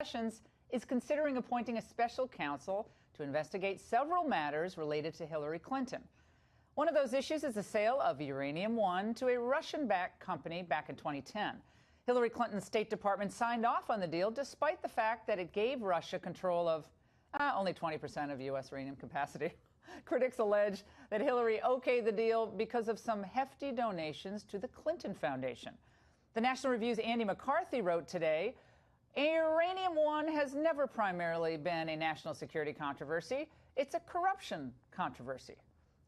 Sessions is considering appointing a special counsel to investigate several matters related to Hillary Clinton. One of those issues is the sale of Uranium One to a Russian-backed company back in 2010. Hillary Clinton's State Department signed off on the deal despite the fact that it gave Russia control of only 20% of U.S. uranium capacity. Critics allege that Hillary okayed the deal because of some hefty donations to the Clinton Foundation. The National Review's Andy McCarthy wrote today, Uranium One has never primarily been a national security controversy. It's a corruption controversy.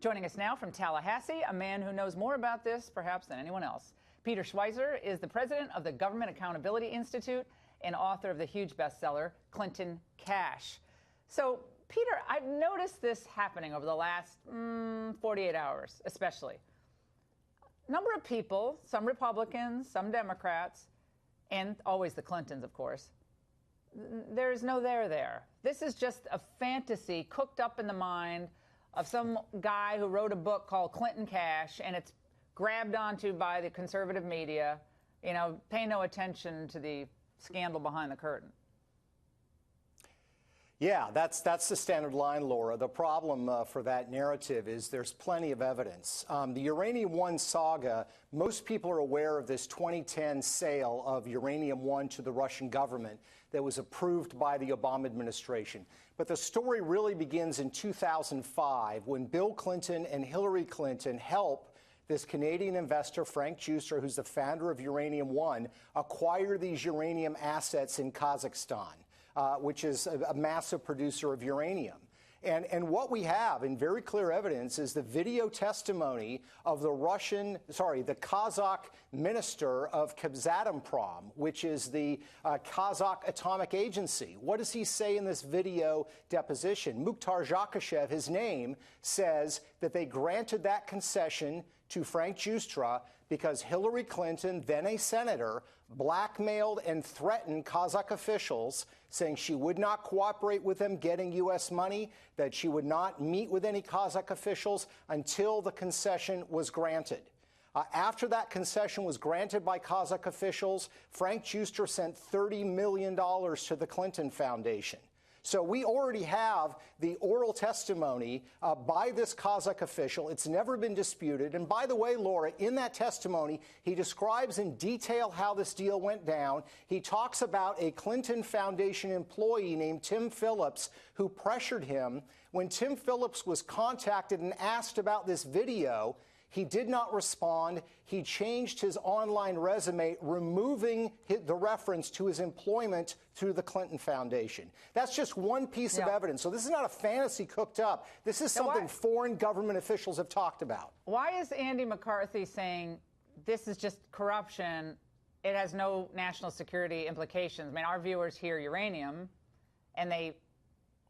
Joining us now from Tallahassee, a man who knows more about this perhaps than anyone else. Peter Schweizer is the president of the Government Accountability Institute and author of the huge bestseller, Clinton Cash. So, Peter, I've noticed this happening over the last 48 hours, especially. A number of people, some Republicans, some Democrats, and always the Clintons, of course, there's no there. This is just a fantasy cooked up in the mind of some guy who wrote a book called Clinton Cash, and it's grabbed onto by the conservative media, pay no attention to the scandal behind the curtain. Yeah, that's the standard line, Laura. The problem for that narrative is there's plenty of evidence. The Uranium One saga, most people are aware of this 2010 sale of Uranium One to the Russian government that was approved by the Obama administration. But the story really begins in 2005 when Bill Clinton and Hillary Clinton help this Canadian investor, Frank Juster, who's the founder of Uranium One, acquire these uranium assets in Kazakhstan. Which is a massive producer of uranium. And what we have in very clear evidence is the video testimony of the Kazakh minister of Kazatomprom, which is the Kazakh atomic agency. What does he say in this video deposition? Mukhtar Zakashev, his name, says that they granted that concession to Frank Justra because Hillary Clinton, then a senator, blackmailed and threatened Kazakh officials, saying she would not cooperate with them getting U.S. money, that she would not meet with any Kazakh officials until the concession was granted. After that concession was granted by Kazakh officials, Frank Juster sent $30 million to the Clinton Foundation. So we already have the oral testimony by this Kazakh official. It's never been disputed. And by the way, Laura, in that testimony, he describes in detail how this deal went down. He talks about a Clinton Foundation employee named Tim Phillips who pressured him. When Tim Phillips was contacted and asked about this video, he did not respond. He changed his online resume, removing the reference to his employment through the Clinton Foundation. That's just one piece of evidence. So this is not a fantasy cooked up. This is something foreign government officials have talked about. Why is Andy McCarthy saying this is just corruption? It has no national security implications. I mean, our viewers hear uranium, and they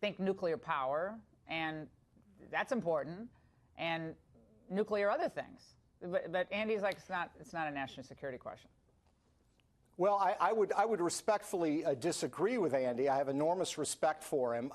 think nuclear power, and that's important. And nuclear other things. But Andy's like, it's not a national security question. Well, I would respectfully disagree with Andy. I have enormous respect for him.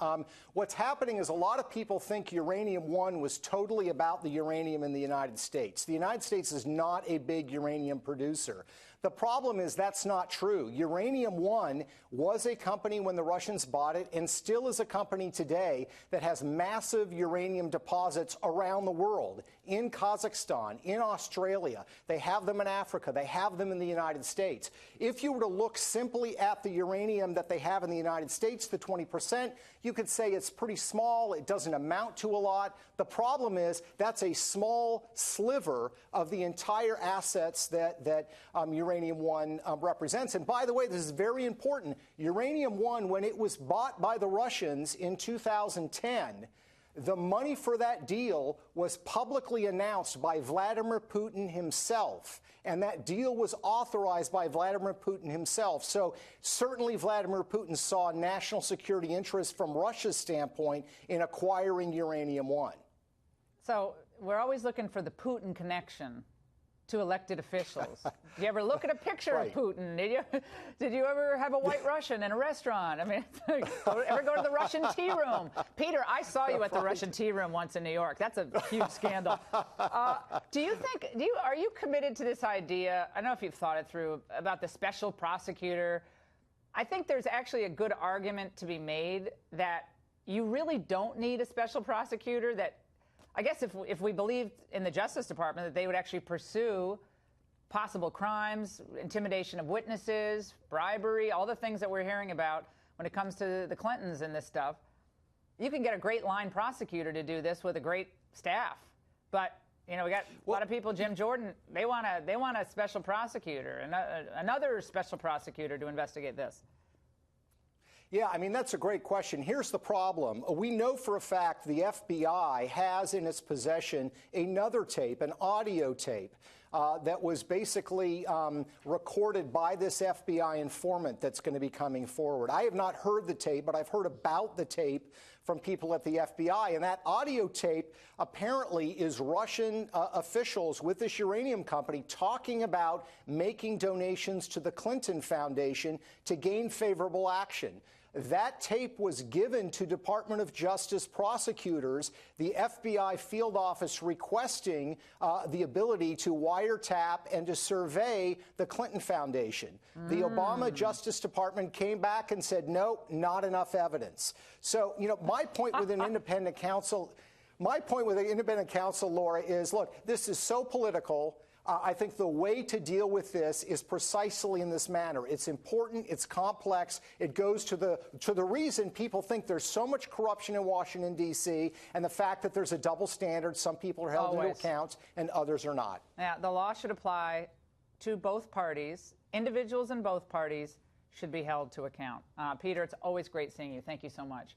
What's happening is a lot of people think Uranium One was totally about the uranium in the United States. The United States is not a big uranium producer. The problem is that's not true. Uranium One was a company when the Russians bought it and still is a company today that has massive uranium deposits around the world, in Kazakhstan, in Australia. They have them in Africa. They have them in the United States. If you were to look simply at the uranium that they have in the United States, the 20%, you could say it's pretty small. It doesn't amount to a lot. The problem is that's a small sliver of the entire assets that Uranium One represents. And by the way, this is very important. Uranium One, when it was bought by the Russians in 2010, the money for that deal was publicly announced by Vladimir Putin himself, and that deal was authorized by Vladimir Putin himself. So certainly Vladimir Putin saw national security interests from Russia's standpoint in acquiring Uranium One. So we're always looking for the Putin connection to elected officials. Did you ever look at a picture of Putin? Did you ever have a white Russian in a restaurant? I mean, ever go to the Russian tea room? Peter, I saw you at the Russian tea room once in New York. That's a huge scandal. Are you committed to this idea? I don't know if you've thought it through about the special prosecutor I think there's actually a good argument to be made that you really don't need a special prosecutor. That I guess if we believed in the Justice Department that they would actually pursue possible crimes, intimidation of witnesses, bribery, all the things that we're hearing about when it comes to the Clintons and this stuff, you can get a great line prosecutor to do this with a great staff. But you know, we got a lot of people. Jim Jordan, they want a special prosecutor and another special prosecutor to investigate this. Yeah, I mean, that's a great question. Here's the problem. We know for a fact the FBI has in its possession another tape, an audio tape, that was basically recorded by this FBI informant that's going to be coming forward. I have not heard the tape, but I've heard about the tape from people at the FBI. And that audio tape apparently is Russian officials with this uranium company talking about making donations to the Clinton Foundation to gain favorable action. That tape was given to Department of Justice prosecutors, the FBI field office requesting the ability to wiretap and to survey the Clinton Foundation. The Obama Justice Department came back and said, no, not enough evidence. So, you know, my point with an independent counsel, Laura, is, look, this is so political. I think the way to deal with this is precisely in this manner. It's important. It's complex. It goes to the reason people think there's so much corruption in Washington, D.C., and the fact that there's a double standard. Some people are held into account and others are not. Yeah, the law should apply to both parties. Individuals in both parties should be held to account. Peter, it's always great seeing you. Thank you so much.